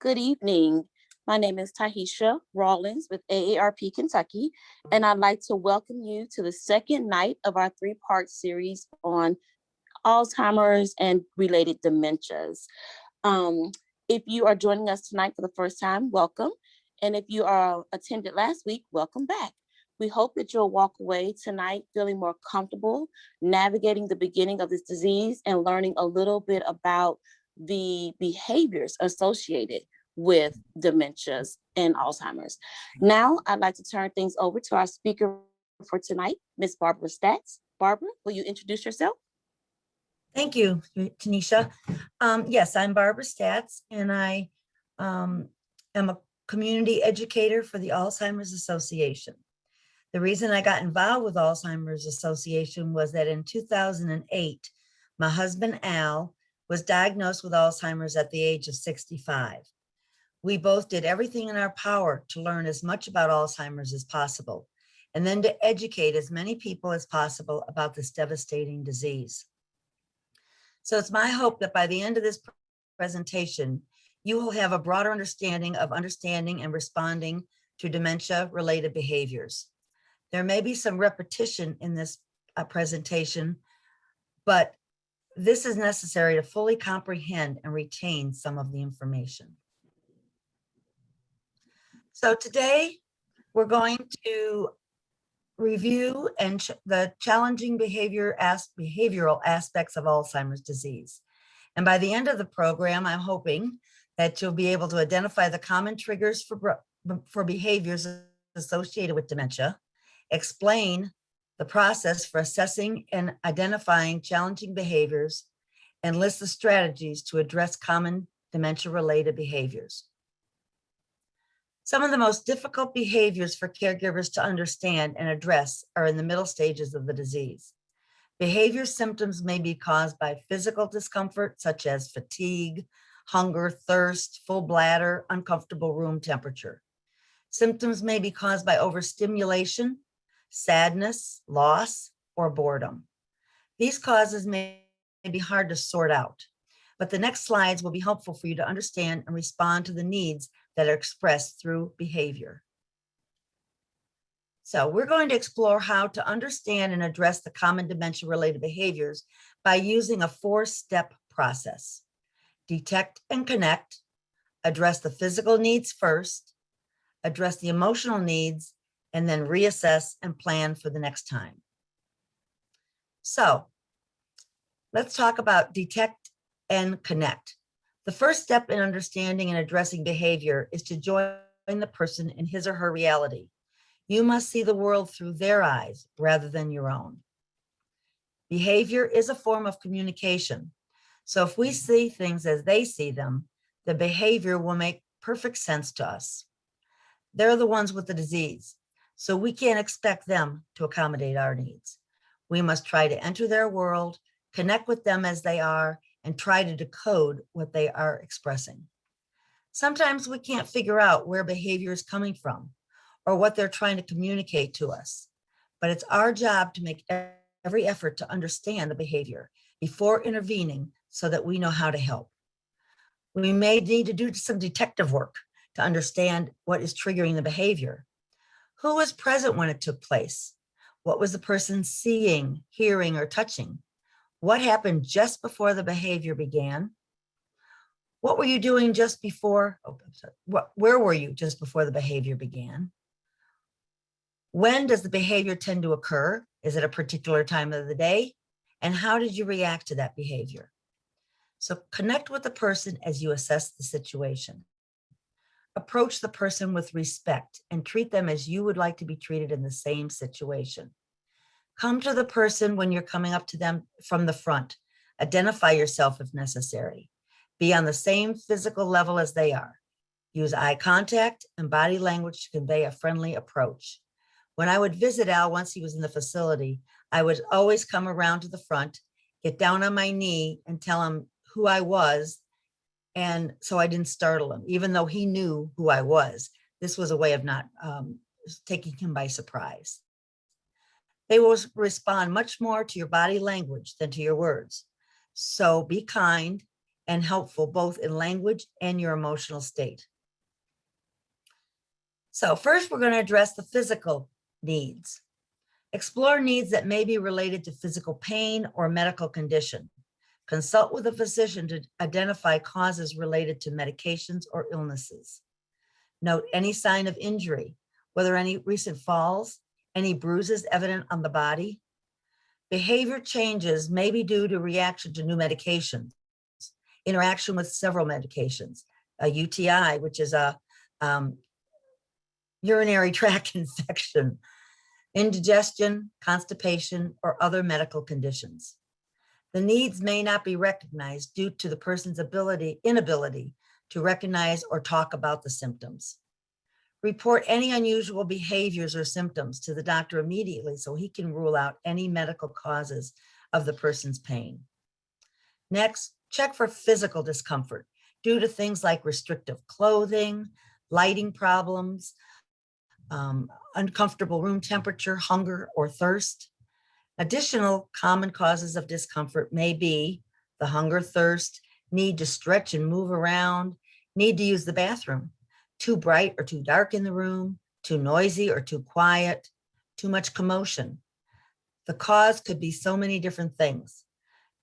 Good evening. My name is Tahisha Rawlins with AARP Kentucky, and I'd like to welcome you to the second night of our three-part series on Alzheimer's and related dementias. Um, if you are joining us tonight for the first time, welcome. And if you attended last week, welcome back. We hope that you'll walk away tonight feeling more comfortable navigating the beginning of this disease and learning a little bit about the behaviors associated with dementias and Alzheimer's. Now, I'd like to turn things over to our speaker for tonight, Ms. Barbara Stats. Barbara, will you introduce yourself? Thank you, Tanisha. Yes, I'm Barbara Stats, and I am a community educator for the Alzheimer's Association. The reason I got involved with Alzheimer's Association was that in 2008, my husband, Al, was diagnosed with Alzheimer's at the age of 65. We both did everything in our power to learn as much about Alzheimer's as possible, and then to educate as many people as possible about this devastating disease. So it's my hope that by the end of this presentation, you will have a broader understanding and responding to dementia-related behaviors. There may be some repetition in this presentation, but this is necessary to fully comprehend and retain some of the information. So today, we're going to review the challenging behavioral aspects of Alzheimer's disease. And by the end of the program, I'm hoping that you'll be able to identify the common triggers for behaviors associated with dementia, explain the process for assessing and identifying challenging behaviors, and list the strategies to address common dementia-related behaviors. Some of the most difficult behaviors for caregivers to understand and address are in the middle stages of the disease. Behavior symptoms may be caused by physical discomfort, such as fatigue, hunger, thirst, full bladder, uncomfortable room temperature. Symptoms may be caused by overstimulation, sadness, loss, or boredom. These causes may be hard to sort out, but the next slides will be helpful for you to understand and respond to the needs that are expressed through behavior. So we're going to explore how to understand and address the common dementia-related behaviors by using a 4-step process. Detect and connect, address the physical needs first, address the emotional needs, and then reassess and plan for the next time. So let's talk about detect and connect. The first step in understanding and addressing behavior is to join the person in his or her reality. You must see the world through their eyes rather than your own. Behavior is a form of communication. So if we see things as they see them, the behavior will make perfect sense to us. They're the ones with the disease, so we can't expect them to accommodate our needs. We must try to enter their world, connect with them as they are, and try to decode what they are expressing. Sometimes we can't figure out where behavior is coming from or what they're trying to communicate to us, but it's our job to make every effort to understand the behavior before intervening so that we know how to help. We may need to do some detective work to understand what is triggering the behavior. Who was present when it took place? What was the person seeing, hearing, or touching? What happened just before the behavior began? What were you doing just before? Where were you just before the behavior began? When does the behavior tend to occur? Is it a particular time of the day? And how did you react to that behavior? So connect with the person as you assess the situation. Approach the person with respect and treat them as you would like to be treated in the same situation. Come to the person when you're coming up to them from the front. Identify yourself if necessary. Be on the same physical level as they are. Use eye contact and body language to convey a friendly approach. When I would visit Al once he was in the facility, I would always come around to the front, get down on my knee and tell him who I was. And so I didn't startle him, even though he knew who I was. This was a way of not taking him by surprise. They will respond much more to your body language than to your words. So be kind and helpful both in language and your emotional state. So first, we're going to address the physical needs. Explore needs that may be related to physical pain or medical condition. Consult with a physician to identify causes related to medications or illnesses. Note any sign of injury, whether any recent falls, any bruises evident on the body. Behavior changes may be due to reaction to new medications, interaction with several medications, a UTI, which is a urinary tract infection, indigestion, constipation, or other medical conditions. The needs may not be recognized due to the person's inability to recognize or talk about the symptoms. Report any unusual behaviors or symptoms to the doctor immediately so he can rule out any medical causes of the person's pain. Next, check for physical discomfort due to things like restrictive clothing, lighting problems, uncomfortable room temperature, hunger, or thirst. Additional common causes of discomfort may be the hunger, thirst, need to stretch and move around, need to use the bathroom, too bright or too dark in the room, too noisy or too quiet, too much commotion. The cause could be so many different things,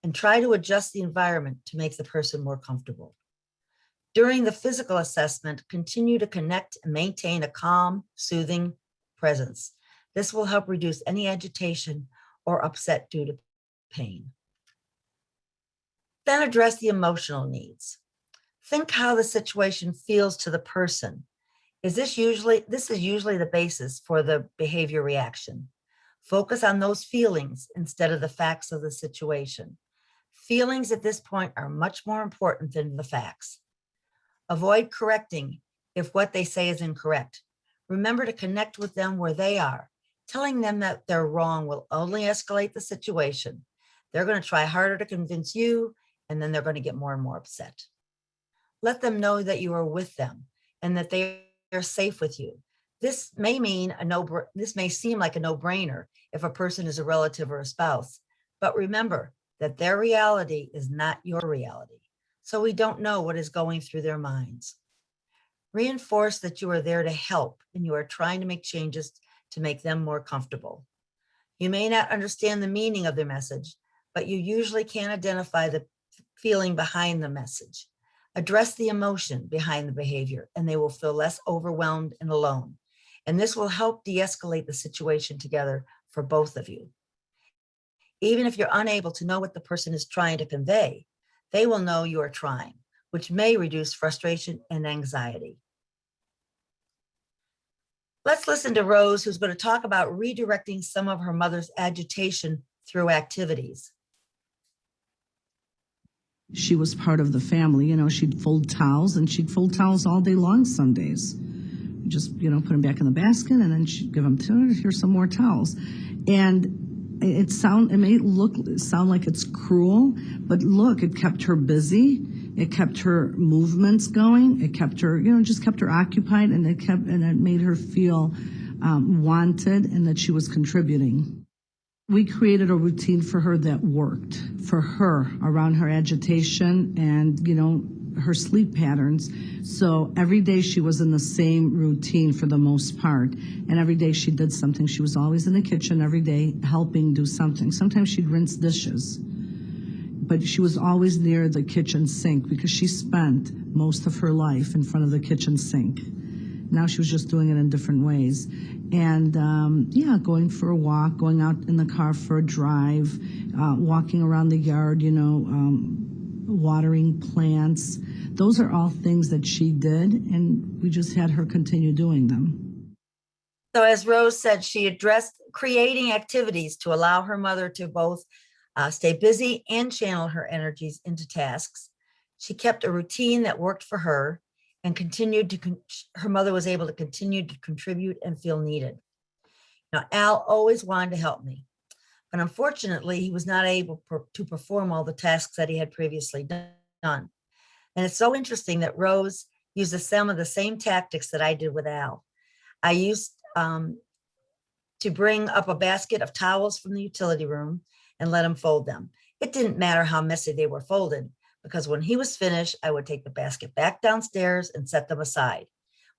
and try to adjust the environment to make the person more comfortable. During the physical assessment, continue to connect and maintain a calm, soothing presence. This will help reduce any agitation or upset due to pain. Then address the emotional needs. Think how the situation feels to the person. This is usually the basis for the behavior reaction. Focus on those feelings instead of the facts of the situation. Feelings at this point are much more important than the facts. Avoid correcting if what they say is incorrect. Remember to connect with them where they are. Telling them that they're wrong will only escalate the situation. They're going to try harder to convince you, and then they're going to get more and more upset. Let them know that you are with them and that they are safe with you. This may seem like a no-brainer if a person is a relative or a spouse, but remember that their reality is not your reality. So we don't know what is going through their minds. Reinforce that you are there to help and you are trying to make changes to make them more comfortable. You may not understand the meaning of their message, but you usually can identify the feeling behind the message. Address the emotion behind the behavior, and they will feel less overwhelmed and alone. And this will help de-escalate the situation together for both of you. Even if you're unable to know what the person is trying to convey, they will know you are trying, which may reduce frustration and anxiety. Let's listen to Rose, who's going to talk about redirecting some of her mother's agitation through activities. She was part of the family. She'd fold towels, and she'd fold towels all day long some days. Just, put them back in the basket, and then she'd give them to her, here's some more towels. And it may sound like it's cruel, but look, it kept her busy. It kept her movements going. It kept her, just kept her occupied, and it made her feel wanted and that she was contributing. We created a routine for her that worked for her around her agitation and, her sleep patterns. So every day she was in the same routine for the most part. And every day she did something. She was always in the kitchen every day helping do something. Sometimes she'd rinse dishes, but she was always near the kitchen sink because she spent most of her life in front of the kitchen sink. Now she was just doing it in different ways. And going for a walk, going out in the car for a drive, walking around the yard, watering plants. Those are all things that she did, and we just had her continue doing them. So as Rose said, she addressed creating activities to allow her mother to both stay busy and channel her energies into tasks. She kept a routine that worked for her and her mother was able to continue to contribute and feel needed. Now, Al always wanted to help me, but unfortunately, he was not able to perform all the tasks that he had previously done. And it's so interesting that Rose used some of the same tactics that I did with Al. I used to bring up a basket of towels from the utility room and let him fold them. It didn't matter how messy they were folded, because when he was finished, I would take the basket back downstairs and set them aside.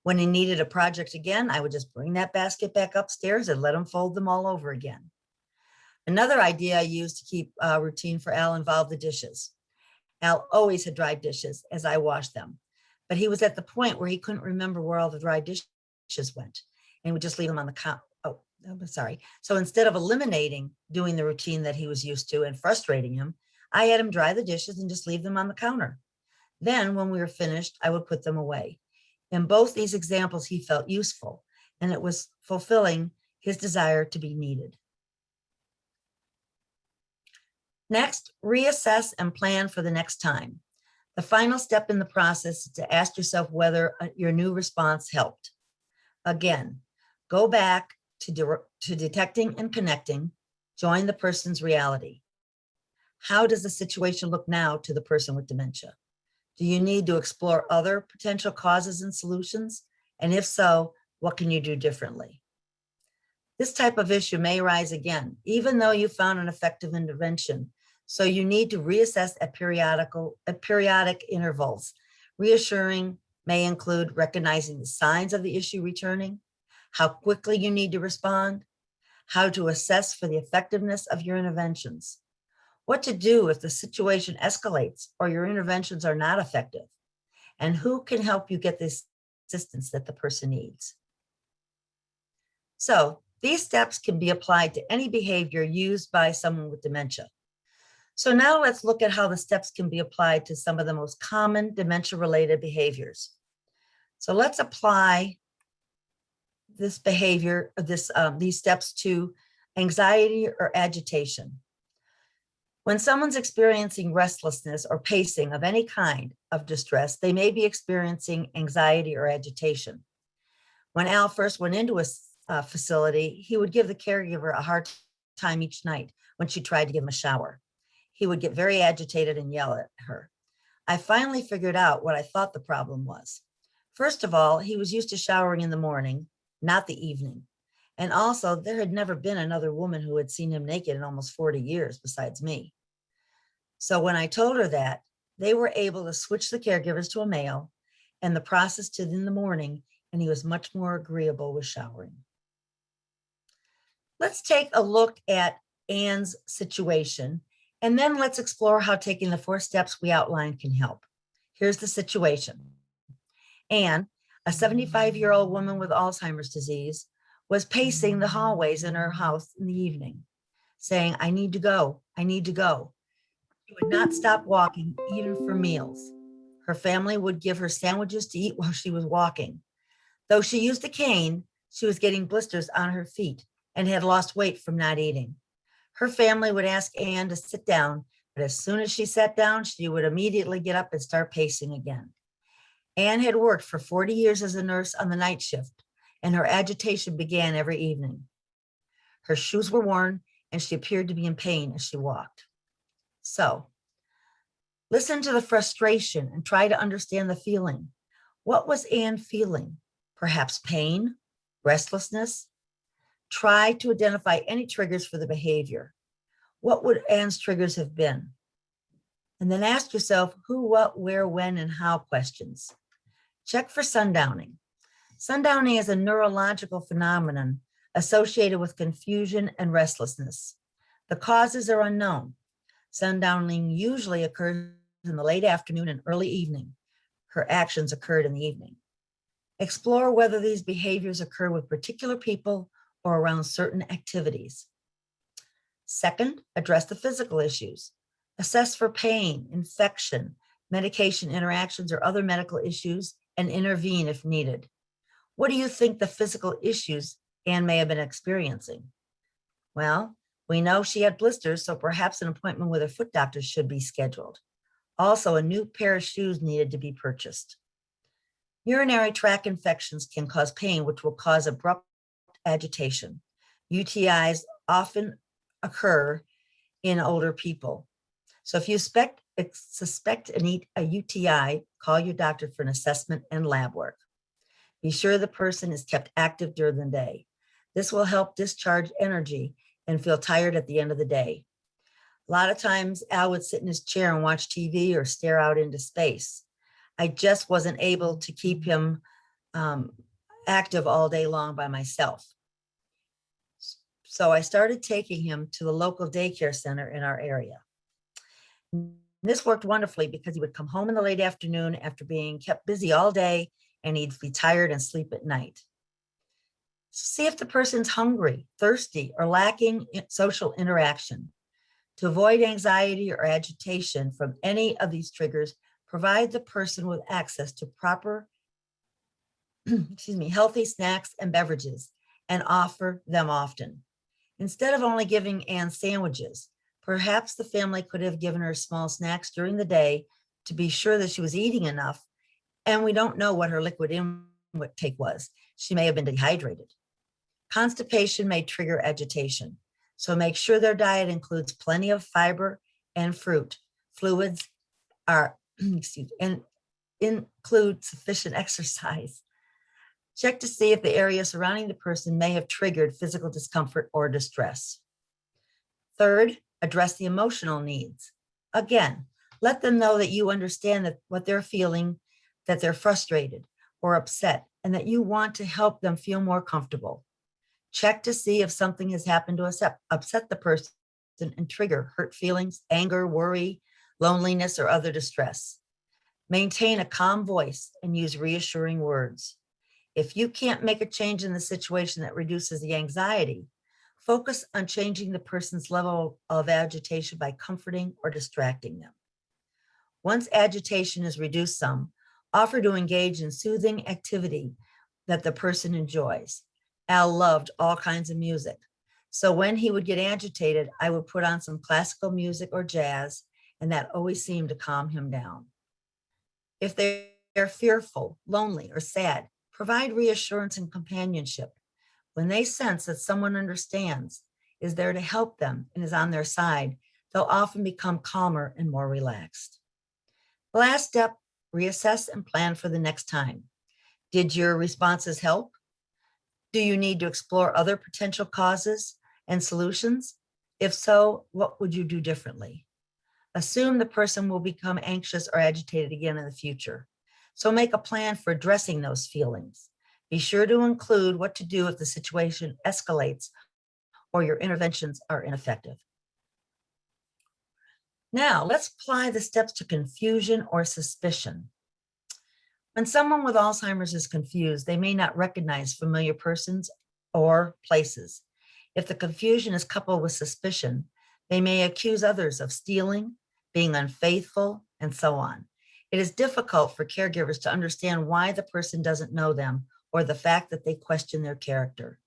When he needed a project again, I would just bring that basket back upstairs and let him fold them all over again. Another idea I used to keep a routine for Al involved the dishes. Al always had dry dishes as I washed them, but he was at the point where he couldn't remember where all the dry dishes went and would just leave them on the counter. Oh, I'm sorry. So instead of eliminating doing the routine that he was used to and frustrating him, I had him dry the dishes and just leave them on the counter. Then when we were finished, I would put them away. In both these examples, he felt useful, and it was fulfilling his desire to be needed. Next, reassess and plan for the next time. The final step in the process is to ask yourself whether your new response helped. Again, go back to detecting and connecting, join the person's reality. How does the situation look now to the person with dementia? Do you need to explore other potential causes and solutions? And if so, what can you do differently? This type of issue may rise again, even though you found an effective intervention. So you need to reassess at periodic intervals. Reassuring may include recognizing the signs of the issue returning, how quickly you need to respond, how to assess for the effectiveness of your interventions, what to do if the situation escalates or your interventions are not effective, and who can help you get the assistance that the person needs. So these steps can be applied to any behavior used by someone with dementia. So now let's look at how the steps can be applied to some of the most common dementia-related behaviors. So let's apply this behavior, these steps to anxiety or agitation. When someone's experiencing restlessness or pacing of any kind of distress, they may be experiencing anxiety or agitation. When Al first went into a facility, he would give the caregiver a hard time each night when she tried to give him a shower. He would get very agitated and yell at her. I finally figured out what I thought the problem was. First of all, he was used to showering in the morning, not the evening. And also, there had never been another woman who had seen him naked in almost 40 years besides me. So when I told her that, they were able to switch the caregivers to a male and the process to in the morning, and he was much more agreeable with showering. Let's take a look at Anne's situation, and then let's explore how taking the 4 steps we outlined can help. Here's the situation. Anne, a 75-year-old woman with Alzheimer's disease, was pacing the hallways in her house in the evening, saying, "I need to go, I need to go." She would not stop walking, even for meals. Her family would give her sandwiches to eat while she was walking. Though she used a cane, she was getting blisters on her feet and had lost weight from not eating. Her family would ask Anne to sit down, but as soon as she sat down, she would immediately get up and start pacing again. Anne had worked for 40 years as a nurse on the night shift, and her agitation began every evening. Her shoes were worn, and she appeared to be in pain as she walked. So, listen to the frustration and try to understand the feeling. What was Anne feeling? Perhaps pain, restlessness? Try to identify any triggers for the behavior. What would Anne's triggers have been? And then ask yourself who, what, where, when, and how questions. Check for sundowning. Sundowning is a neurological phenomenon associated with confusion and restlessness. The causes are unknown. Sundowning usually occurs in the late afternoon and early evening. Her actions occurred in the evening. Explore whether these behaviors occur with particular people or around certain activities. Second, address the physical issues. Assess for pain, infection, medication interactions, or other medical issues, and intervene if needed. What do you think the physical issues Anne may have been experiencing? Well, we know she had blisters, so perhaps an appointment with her foot doctor should be scheduled. Also, a new pair of shoes needed to be purchased. Urinary tract infections can cause pain, which will cause abrupt agitation. UTIs often occur in older people. So if you suspect a UTI, call your doctor for an assessment and lab work. Be sure the person is kept active during the day. This will help discharge energy and feel tired at the end of the day. A lot of times Al would sit in his chair and watch TV or stare out into space. I just wasn't able to keep him active all day long by myself. So I started taking him to the local daycare center in our area. This worked wonderfully because he would come home in the late afternoon after being kept busy all day, and he'd be tired and sleep at night. See if the person's hungry, thirsty, or lacking social interaction. To avoid anxiety or agitation from any of these triggers, provide the person with access to proper, healthy snacks and beverages, and offer them often. Instead of only giving Anne sandwiches, perhaps the family could have given her small snacks during the day to be sure that she was eating enough. And we don't know what her liquid intake was. She may have been dehydrated. Constipation may trigger agitation. So make sure their diet includes plenty of fiber and fruit. Fluids are, and include sufficient exercise. Check to see if the area surrounding the person may have triggered physical discomfort or distress. Third, address the emotional needs. Again, let them know that you understand that what they're feeling, that they're frustrated or upset, and that you want to help them feel more comfortable. Check to see if something has happened to upset the person and trigger hurt feelings, anger, worry, loneliness, or other distress. Maintain a calm voice and use reassuring words. If you can't make a change in the situation that reduces the anxiety, focus on changing the person's level of agitation by comforting or distracting them. Once agitation is reduced some, offer to engage in soothing activity that the person enjoys. Al loved all kinds of music. So when he would get agitated, I would put on some classical music or jazz, and that always seemed to calm him down. If they're fearful, lonely, or sad, provide reassurance and companionship. When they sense that someone understands, is there to help them, and is on their side, they'll often become calmer and more relaxed. The last step, reassess and plan for the next time. Did your responses help? Do you need to explore other potential causes and solutions? If so, what would you do differently? Assume the person will become anxious or agitated again in the future. So make a plan for addressing those feelings. Be sure to include what to do if the situation escalates or your interventions are ineffective. Now, let's apply the steps to confusion or suspicion. When someone with Alzheimer's is confused, they may not recognize familiar persons or places. If the confusion is coupled with suspicion, they may accuse others of stealing, being unfaithful, and so on. It is difficult for caregivers to understand why the person doesn't know them or the fact that they question their character.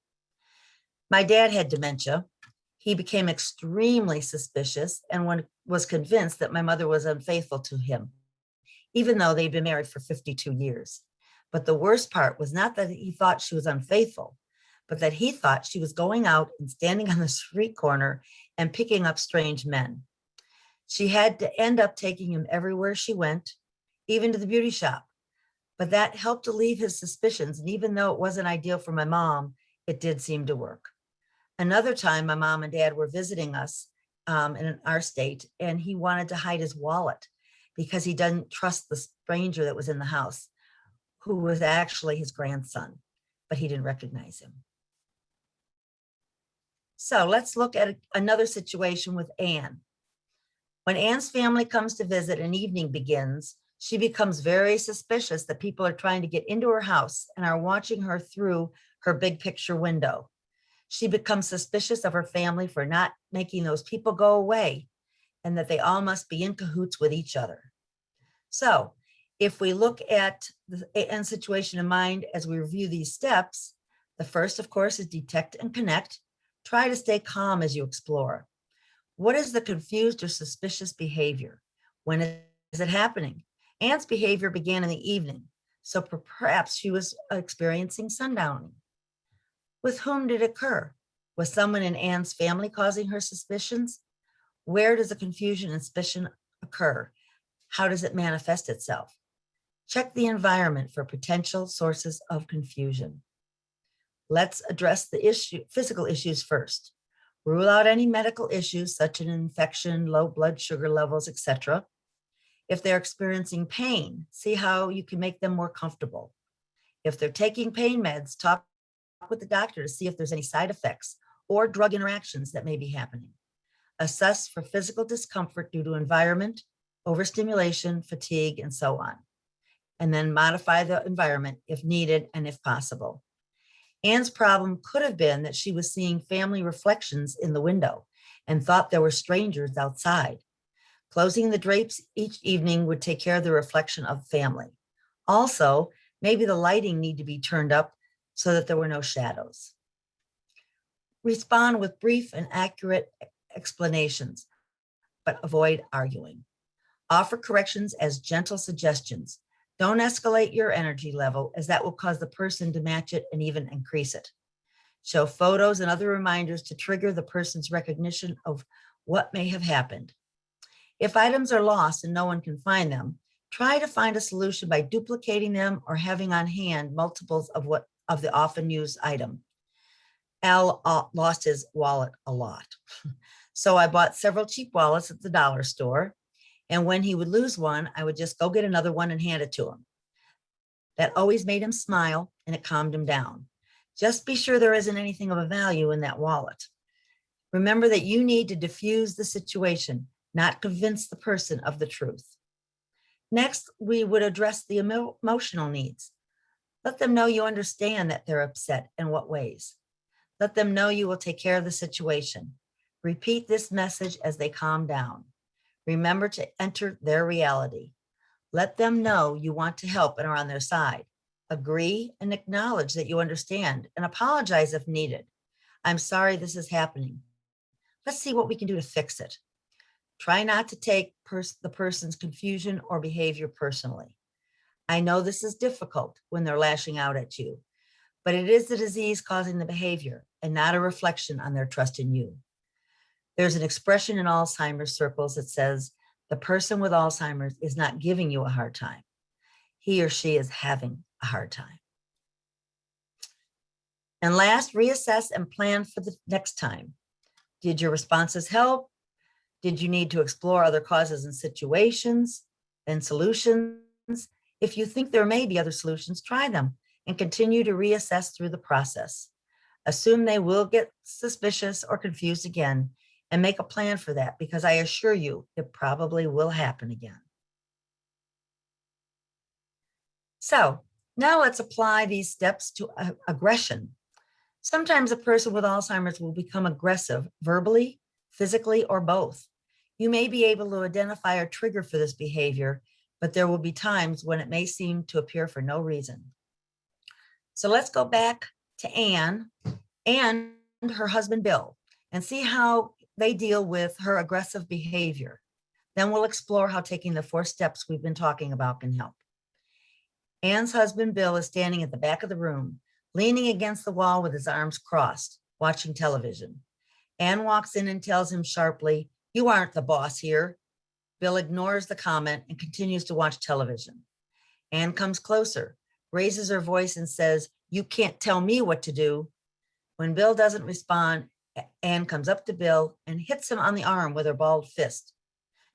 My dad had dementia. He became extremely suspicious and was convinced that my mother was unfaithful to him, even though they'd been married for 52 years. But the worst part was not that he thought she was unfaithful, but that he thought she was going out and standing on the street corner and picking up strange men. She had to end up taking him everywhere she went, even to the beauty shop. But that helped alleviate his suspicions. And even though it wasn't ideal for my mom, it did seem to work. Another time, my mom and dad were visiting us in our state, and he wanted to hide his wallet because he didn't trust the stranger that was in the house, who was actually his grandson, but he didn't recognize him. So let's look at another situation with Anne. When Anne's family comes to visit and evening begins, she becomes very suspicious that people are trying to get into her house and are watching her through her big picture window. She becomes suspicious of her family for not making those people go away, and that they all must be in cahoots with each other. So if we look at the Anne situation in mind as we review these steps, the first, of course, is detect and connect. Try to stay calm as you explore. What is the confused or suspicious behavior? When is it happening? Anne's behavior began in the evening, so perhaps she was experiencing sundowning. With whom did it occur? Was someone in Anne's family causing her suspicions? Where does the confusion and suspicion occur? How does it manifest itself? Check the environment for potential sources of confusion. Let's address the physical issues first. Rule out any medical issues such as an infection, low blood sugar levels, etc. If they're experiencing pain, see how you can make them more comfortable. If they're taking pain meds, talk with the doctor to see if there's any side effects or drug interactions that may be happening. Assess for physical discomfort due to environment, overstimulation, fatigue, and so on. And then modify the environment if needed and if possible. Anne's problem could have been that she was seeing family reflections in the window and thought there were strangers outside. Closing the drapes each evening would take care of the reflection of family. Also, maybe the lighting need to be turned up so that there were no shadows. Respond with brief and accurate explanations, but avoid arguing. Offer corrections as gentle suggestions. Don't escalate your energy level, as that will cause the person to match it and even increase it. Show photos and other reminders to trigger the person's recognition of what may have happened. If items are lost and no one can find them, try to find a solution by duplicating them or having on hand multiples of the often used item. Al lost his wallet a lot. So I bought several cheap wallets at the dollar store. And when he would lose one, I would just go get another one and hand it to him. That always made him smile and it calmed him down. Just be sure there isn't anything of a value in that wallet. Remember that you need to diffuse the situation, not convince the person of the truth. Next, we would address the emotional needs. Let them know you understand that they're upset in what ways. Let them know you will take care of the situation. Repeat this message as they calm down. Remember to enter their reality. Let them know you want to help and are on their side. Agree and acknowledge that you understand and apologize if needed. I'm sorry this is happening. Let's see what we can do to fix it. Try not to take the person's confusion or behavior personally. I know this is difficult when they're lashing out at you, but it is the disease causing the behavior and not a reflection on their trust in you. There's an expression in Alzheimer's circles that says, the person with Alzheimer's is not giving you a hard time. He or she is having a hard time. And last, reassess and plan for the next time. Did your responses help? Did you need to explore other causes and situations and solutions? If you think there may be other solutions, try them and continue to reassess through the process. Assume they will get suspicious or confused again, and make a plan for that, because I assure you it probably will happen again. So now let's apply these steps to aggression. Sometimes a person with Alzheimer's will become aggressive verbally, physically, or both. You may be able to identify a trigger for this behavior, but there will be times when it may seem to appear for no reason. So let's go back to Anne and her husband, Bill, and see how they deal with her aggressive behavior. Then we'll explore how taking the 4 steps we've been talking about can help. Anne's husband, Bill, is standing at the back of the room, leaning against the wall with his arms crossed, watching television. Anne walks in and tells him sharply, "You aren't the boss here." Bill ignores the comment and continues to watch television. Anne comes closer, raises her voice and says, "You can't tell me what to do." When Bill doesn't respond, Anne comes up to Bill and hits him on the arm with her balled fist.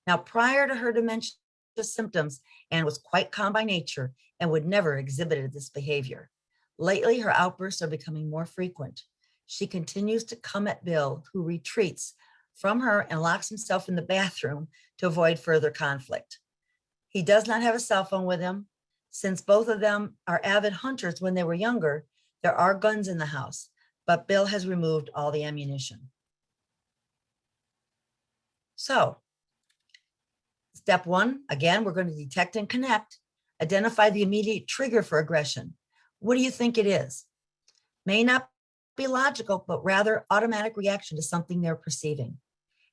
Now, prior to her dementia symptoms, Anne was quite calm by nature and would never exhibited this behavior. Lately, her outbursts are becoming more frequent. She continues to come at Bill, who retreats from her and locks himself in the bathroom to avoid further conflict. He does not have a cell phone with him. Since both of them are avid hunters when they were younger, there are guns in the house, but Bill has removed all the ammunition. So, step 1, again, we're going to detect and connect. Identify the immediate trigger for aggression. What do you think it is? May not be logical, but rather automatic reaction to something they're perceiving.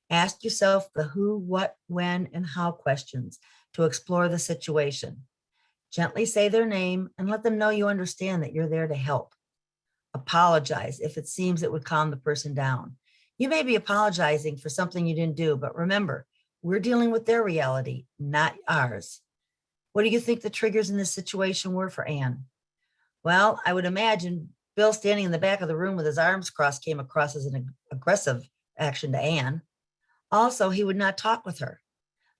Ask yourself the who, what, when, and how questions to explore the situation. Gently say their name and let them know you understand that you're there to help. Apologize if it seems it would calm the person down. You may be apologizing for something you didn't do, but remember, we're dealing with their reality, not ours. What do you think the triggers in this situation were for Anne? Well, I would imagine Bill standing in the back of the room with his arms crossed came across as an aggressive action to Anne. Also, he would not talk with her.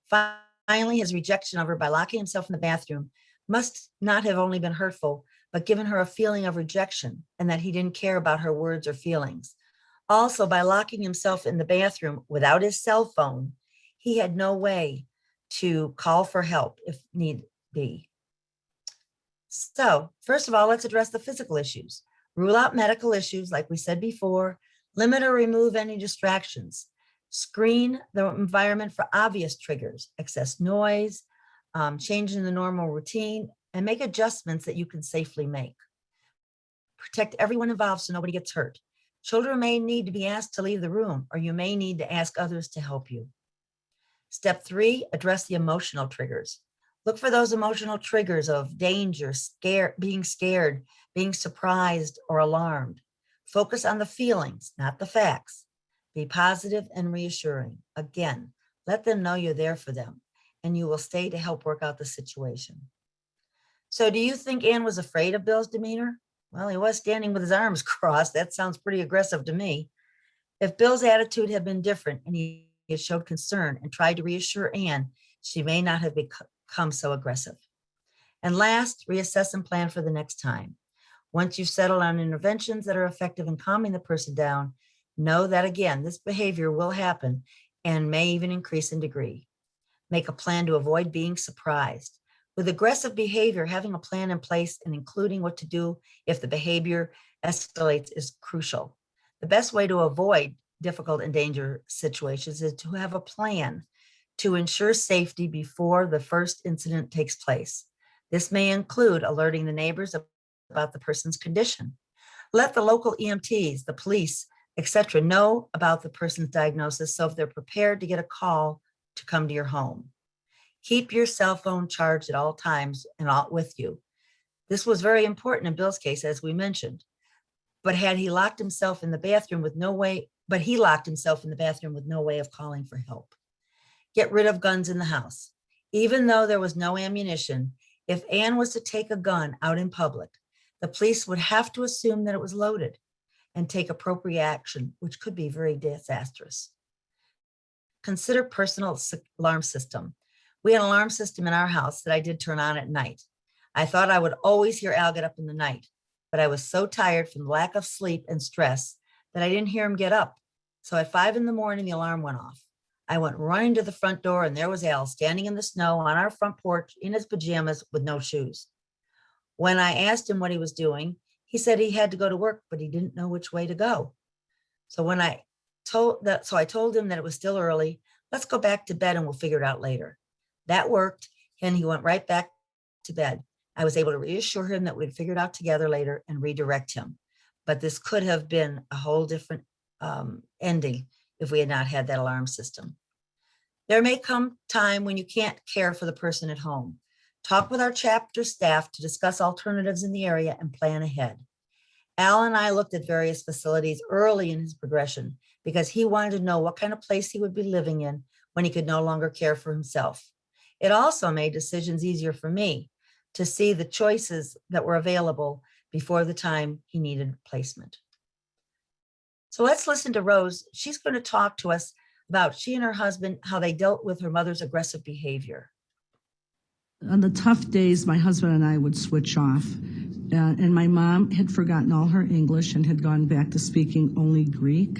Finally, his rejection of her by locking himself in the bathroom must not have only been hurtful, but given her a feeling of rejection and that he didn't care about her words or feelings. Also, by locking himself in the bathroom without his cell phone, he had no way to call for help if need be. So, first of all, let's address the physical issues. Rule out medical issues, like we said before, limit or remove any distractions. Screen the environment for obvious triggers, excess noise, change in the normal routine, and make adjustments that you can safely make. Protect everyone involved so nobody gets hurt. Children may need to be asked to leave the room, or you may need to ask others to help you. Step 3, address the emotional triggers. Look for those emotional triggers of danger, being scared, being surprised, or alarmed. Focus on the feelings, not the facts. Be positive and reassuring. Again, let them know you're there for them, and you will stay to help work out the situation. So do you think Anne was afraid of Bill's demeanor? Well, he was standing with his arms crossed. That sounds pretty aggressive to me. If Bill's attitude had been different and he had showed concern and tried to reassure Anne, she may not have become so aggressive. And last, reassess and plan for the next time. Once you've settled on interventions that are effective in calming the person down, know that, again, this behavior will happen and may even increase in degree. Make a plan to avoid being surprised. With aggressive behavior, having a plan in place and including what to do if the behavior escalates is crucial. The best way to avoid difficult and dangerous situations is to have a plan to ensure safety before the first incident takes place. This may include alerting the neighbors about the person's condition. Let the local EMTs, the police, etc., know about the person's diagnosis so if they're prepared to get a call to come to your home. Keep your cell phone charged at all times and with you. This was very important in Bill's case, as we mentioned. But he locked himself in the bathroom with no way of calling for help. Get rid of guns in the house. Even though there was no ammunition, if Anne was to take a gun out in public, the police would have to assume that it was loaded and take appropriate action, which could be very disastrous. Consider personal alarm system. We had an alarm system in our house that I did turn on at night. I thought I would always hear Al get up in the night, but I was so tired from the lack of sleep and stress that I didn't hear him get up. So at 5 a.m, the alarm went off. I went running to the front door and there was Al standing in the snow on our front porch in his pajamas with no shoes. When I asked him what he was doing, he said he had to go to work, but he didn't know which way to go. So I told him that it was still early. Let's go back to bed and we'll figure it out later. That worked, and he went right back to bed. I was able to reassure him that we'd figure it out together later and redirect him. But this could have been a whole different ending if we had not had that alarm system. There may come time when you can't care for the person at home. Talk with our chapter staff to discuss alternatives in the area and plan ahead. Al and I looked at various facilities early in his progression because he wanted to know what kind of place he would be living in when he could no longer care for himself. It also made decisions easier for me to see the choices that were available before the time he needed placement. So let's listen to Rose. She's going to talk to us about she and her husband, how they dealt with her mother's aggressive behavior. On the tough days, my husband and I would switch off. And my mom had forgotten all her English and had gone back to speaking only Greek.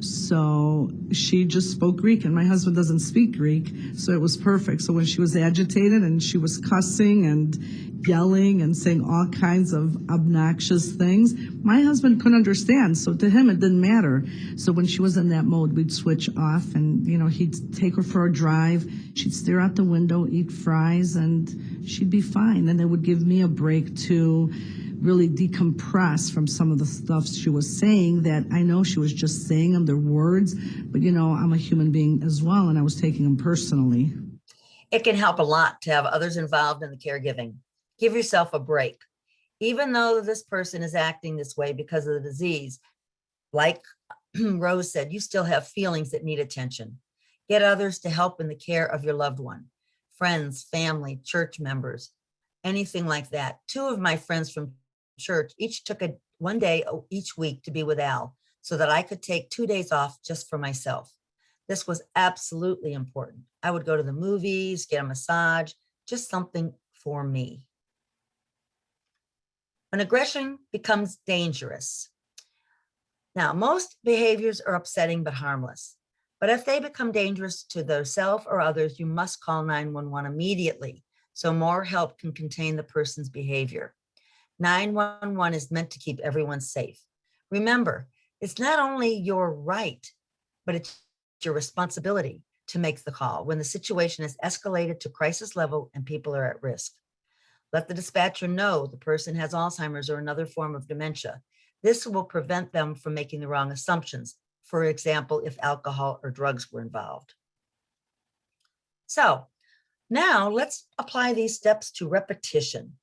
So she just spoke Greek, and my husband doesn't speak Greek, so it was perfect. So when she was agitated and she was cussing and yelling and saying all kinds of obnoxious things, my husband couldn't understand. So to him, it didn't matter. So when she was in that mode, we'd switch off and, he'd take her for a drive. She'd stare out the window, eat fries, and she'd be fine. And they would give me a break to really decompress from some of the stuff she was saying that I know she was just saying them, their words, but I'm a human being as well, and I was taking them personally. It can help a lot to have others involved in the caregiving. Give yourself a break. Even though this person is acting this way because of the disease, like Rose said, you still have feelings that need attention. Get others to help in the care of your loved one, friends, family, church members, anything like that. 2 of my friends from church each took one day each week to be with Al. so that I could take 2 days off just for myself. This was absolutely important. I would go to the movies, get a massage, just something for me. When aggression becomes dangerous. Now, most behaviors are upsetting but harmless. But if they become dangerous to themselves or others, you must call 911 immediately so more help can contain the person's behavior. 911 is meant to keep everyone safe. Remember, it's not only your right, but it's your responsibility to make the call when the situation has escalated to crisis level and people are at risk. Let the dispatcher know the person has Alzheimer's or another form of dementia. This will prevent them from making the wrong assumptions. For example, if alcohol or drugs were involved. So now let's apply these steps to repetition.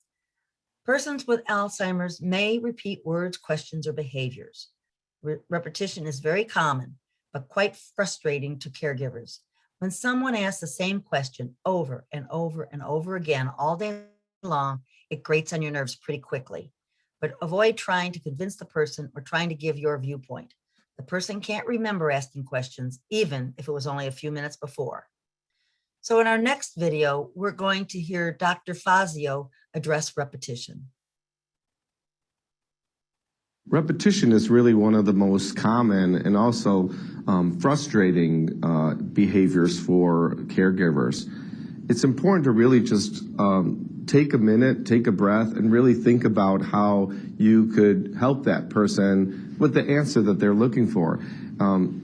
Persons with Alzheimer's may repeat words, questions, or behaviors. Repetition is very common, but quite frustrating to caregivers. When someone asks the same question over and over and over again all day long, it grates on your nerves pretty quickly. But avoid trying to convince the person or trying to give your viewpoint. The person can't remember asking questions, even if it was only a few minutes before. So in our next video, we're going to hear Dr. Fazio address repetition. Repetition is really one of the most common and also frustrating behaviors for caregivers. It's important to really just take a minute, take a breath, and really think about how you could help that person with the answer that they're looking for.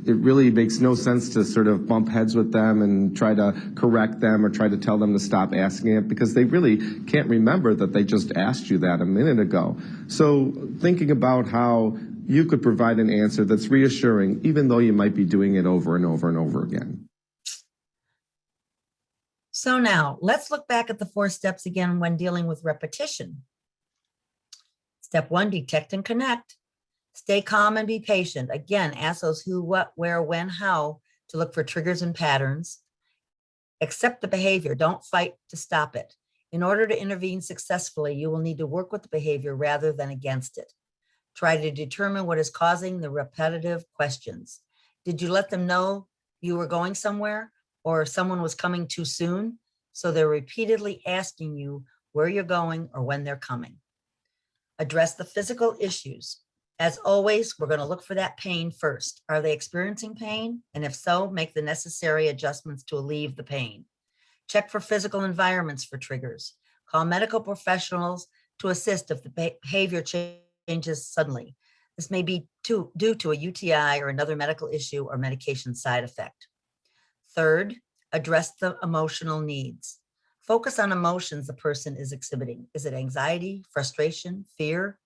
It really makes no sense to sort of bump heads with them and try to correct them or try to tell them to stop asking it because they really can't remember that they just asked you that a minute ago. So thinking about how you could provide an answer that's reassuring, even though you might be doing it over and over and over again. So now let's look back at the 4 steps again when dealing with repetition. Step 1, detect and connect. Stay calm and be patient. Again, ask those who, what, where, when, how to look for triggers and patterns. Accept the behavior. Don't fight to stop it. In order to intervene successfully, you will need to work with the behavior rather than against it. Try to determine what is causing the repetitive questions. Did you let them know you were going somewhere or someone was coming too soon? So they're repeatedly asking you where you're going or when they're coming. Address the physical issues. As always, we're going to look for that pain first. Are they experiencing pain? And if so, make the necessary adjustments to alleviate the pain. Check for physical environments for triggers. Call medical professionals to assist if the behavior changes suddenly. This may be due to a UTI or another medical issue or medication side effect. Third, address the emotional needs. Focus on emotions the person is exhibiting. Is it anxiety, frustration, fear?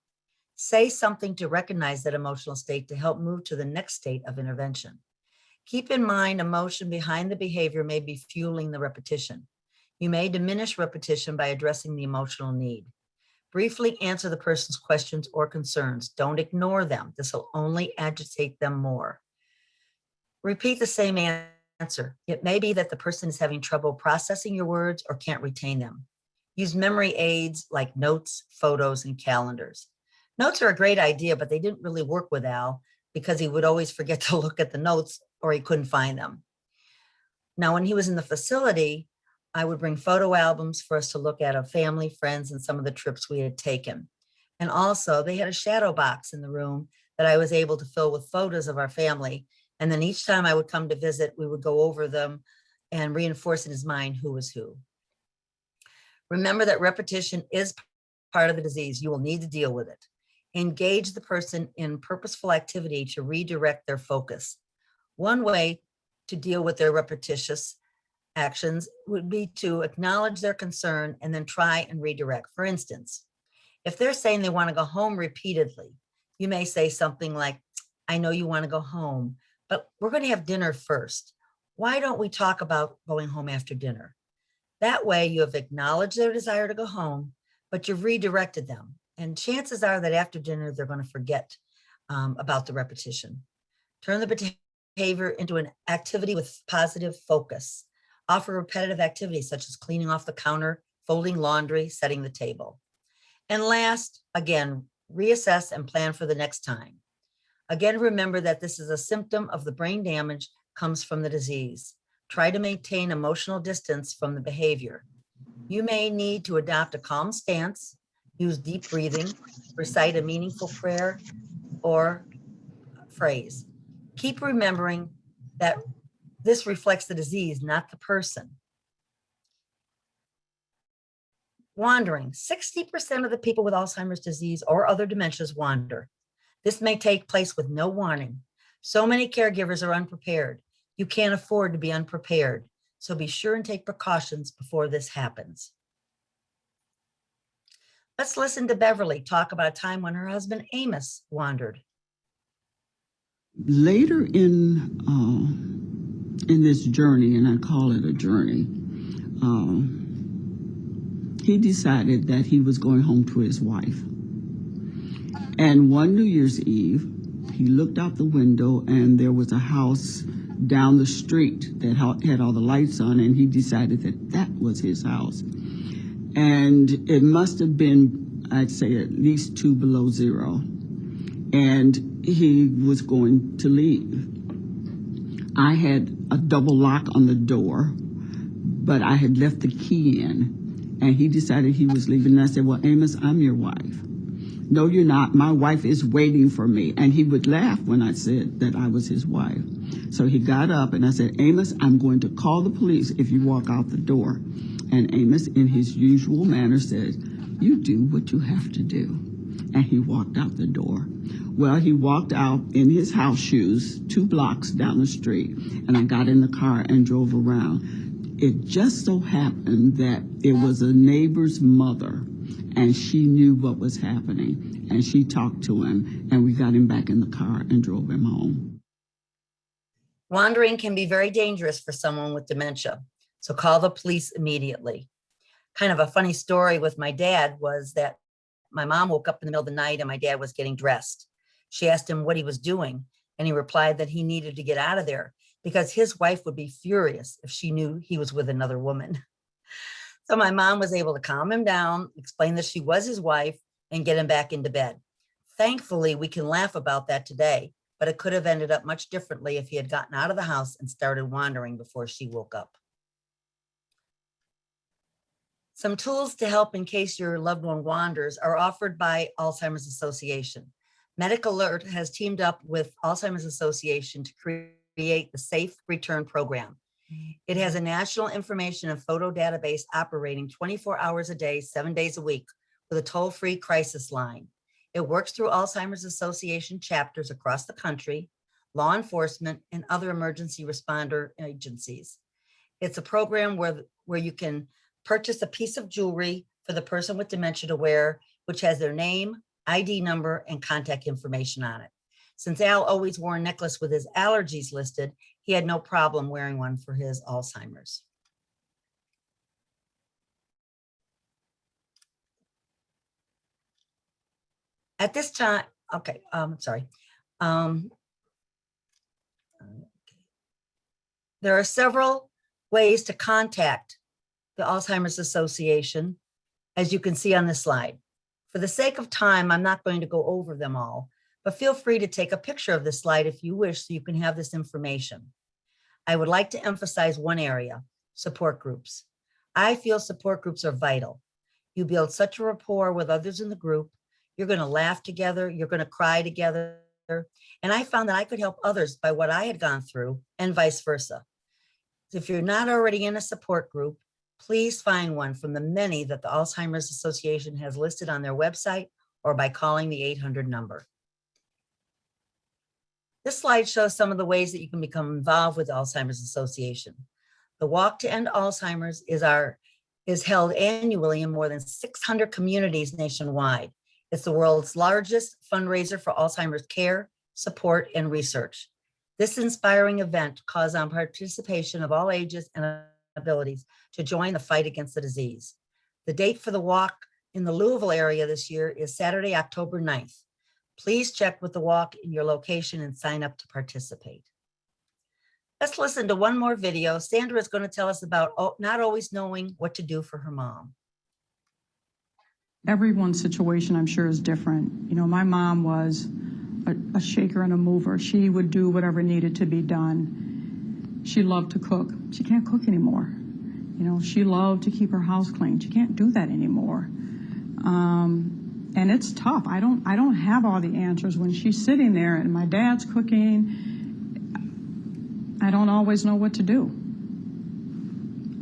Say something to recognize that emotional state to help move to the next state of intervention. Keep in mind, emotion behind the behavior may be fueling the repetition. You may diminish repetition by addressing the emotional need. Briefly answer the person's questions or concerns. Don't ignore them. This will only agitate them more. Repeat the same answer. It may be that the person is having trouble processing your words or can't retain them. Use memory aids like notes, photos, and calendars. Notes are a great idea, but they didn't really work with Al because he would always forget to look at the notes or he couldn't find them. Now, when he was in the facility, I would bring photo albums for us to look at of family, friends, and some of the trips we had taken. And also, they had a shadow box in the room that I was able to fill with photos of our family. And then each time I would come to visit, we would go over them and reinforce in his mind who was who. Remember that repetition is part of the disease. You will need to deal with it. Engage the person in purposeful activity to redirect their focus. One way to deal with their repetitious actions would be to acknowledge their concern and then try and redirect. For instance, if they're saying they want to go home repeatedly, you may say something like, I know you want to go home, but we're going to have dinner first. Why don't we talk about going home after dinner? That way you have acknowledged their desire to go home, but you've redirected them. And chances are that after dinner, they're going to forget about the repetition. Turn the behavior into an activity with positive focus. Offer repetitive activities such as cleaning off the counter, folding laundry, setting the table. And last, again, reassess and plan for the next time. Again, remember that this is a symptom of the brain damage comes from the disease. Try to maintain emotional distance from the behavior. You may need to adopt a calm stance, use deep breathing, recite a meaningful prayer or phrase. Keep remembering that this reflects the disease, not the person. Wandering. 60% of the people with Alzheimer's disease or other dementias wander. This may take place with no warning. So many caregivers are unprepared. You can't afford to be unprepared. So be sure and take precautions before this happens. Let's listen to Beverly talk about a time when her husband Amos wandered. Later in this journey, and I call it a journey, he decided that he was going home to his wife. And one New Year's Eve, he looked out the window and there was a house down the street that had all the lights on, and he decided that that was his house. And it must have been, I'd say, at least 2 below zero. And he was going to leave. I had a double lock on the door, but I had left the key in. And he decided he was leaving. And I said, well, Amos, I'm your wife. No, you're not. My wife is waiting for me. And he would laugh when I said that I was his wife. So he got up and I said, Amos, I'm going to call the police if you walk out the door. And Amos, in his usual manner, said, you do what you have to do. And he walked out the door. Well, he walked out in his house shoes 2 blocks down the street. And I got in the car and drove around. It just so happened that it was a neighbor's mother, and she knew what was happening, and she talked to him, and we got him back in the car and drove him home. Wandering can be very dangerous for someone with dementia, so call the police immediately. Kind of a funny story with my dad was that my mom woke up in the middle of the night and my dad was getting dressed. She asked him what he was doing, and he replied that he needed to get out of there because his wife would be furious if she knew he was with another woman. So my mom was able to calm him down, explain that she was his wife, and get him back into bed. Thankfully, we can laugh about that today, but it could have ended up much differently if he had gotten out of the house and started wandering before she woke up. Some tools to help in case your loved one wanders are offered by Alzheimer's Association. Medical Alert has teamed up with Alzheimer's Association to create the Safe Return Program. It has a national information and photo database operating 24 hours a day, 7 days a week, with a toll-free crisis line. It works through Alzheimer's Association chapters across the country, law enforcement, and other emergency responder agencies. It's a program where you can purchase a piece of jewelry for the person with dementia to wear, which has their name, ID number, and contact information on it. Since Al always wore a necklace with his allergies listed, he had no problem wearing one for his Alzheimer's. At this time, there are several ways to contact the Alzheimer's Association, as you can see on this slide. For the sake of time, I'm not going to go over them all, but feel free to take a picture of this slide if you wish so you can have this information. I would like to emphasize one area, support groups. I feel support groups are vital. You build such a rapport with others in the group. You're going to laugh together. You're going to cry together. And I found that I could help others by what I had gone through and vice versa. If you're not already in a support group, please find one from the many that the Alzheimer's Association has listed on their website or by calling the 800 number. This slide shows some of the ways that you can become involved with the Alzheimer's Association. The Walk to End Alzheimer's is held annually in more than 600 communities nationwide. It's the world's largest fundraiser for Alzheimer's care, support, and research. This inspiring event calls on participation of all ages and abilities to join the fight against the disease. The date for the walk in the Louisville area this year is Saturday, October 9th. Please check with the walk in your location and sign up to participate. Let's listen to one more video. Sandra is going to tell us about not always knowing what to do for her mom. Everyone's situation, I'm sure, is different. You know, my mom was a shaker and a mover. She would do whatever needed to be done. She loved to cook. She can't cook anymore. You know, she loved to keep her house clean. She can't do that anymore. And it's tough. I don't have all the answers when she's sitting there and my dad's cooking. I don't always know what to do.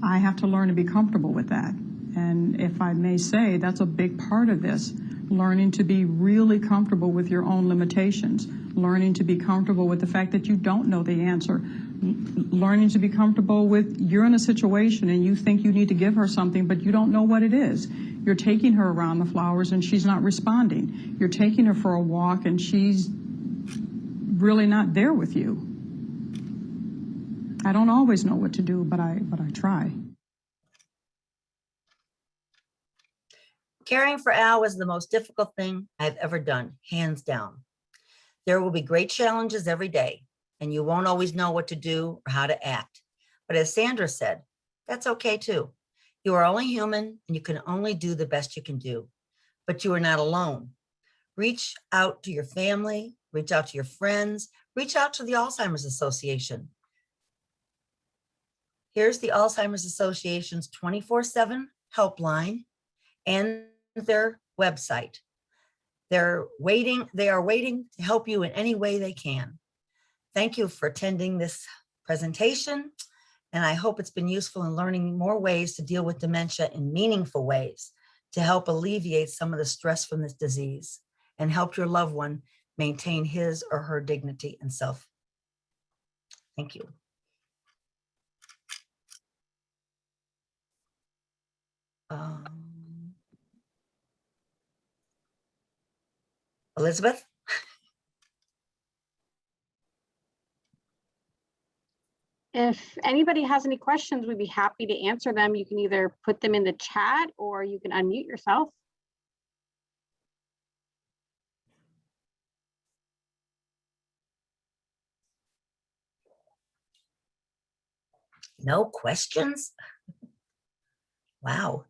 I have to learn to be comfortable with that. And if I may say, that's a big part of this, learning to be really comfortable with your own limitations, learning to be comfortable with the fact that you don't know the answer, learning to be comfortable with you're in a situation and you think you need to give her something, but you don't know what it is. You're taking her around the flowers and she's not responding. You're taking her for a walk and she's really not there with you. I don't always know what to do, but I try. Caring for Al was the most difficult thing I've ever done, hands down. There will be great challenges every day, and you won't always know what to do or how to act. But as Sandra said, that's okay too. You are only human and you can only do the best you can do, but you are not alone. Reach out to your family, reach out to your friends, reach out to the Alzheimer's Association. Here's the Alzheimer's Association's 24/7 helpline and their website. They are waiting to help you in any way they can. Thank you for attending this presentation, and I hope it's been useful in learning more ways to deal with dementia in meaningful ways to help alleviate some of the stress from this disease and help your loved one maintain his or her dignity and self. Thank you. Elizabeth? If anybody has any questions, we'd be happy to answer them. You can either put them in the chat or you can unmute yourself. No questions? Wow.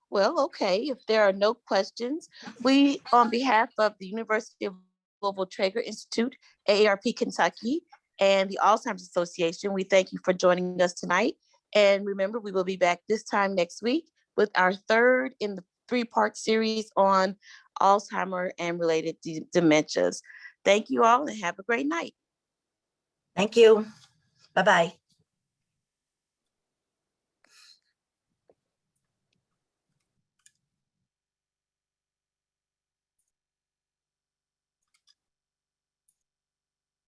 Well, okay, if there are no questions, we, on behalf of the University of Louisville Traeger Institute, AARP Kentucky, and the Alzheimer's Association, we thank you for joining us tonight. And remember, we will be back this time next week with our third in the three-part series on Alzheimer and related dementias. Thank you all and have a great night. Thank you. Bye-bye.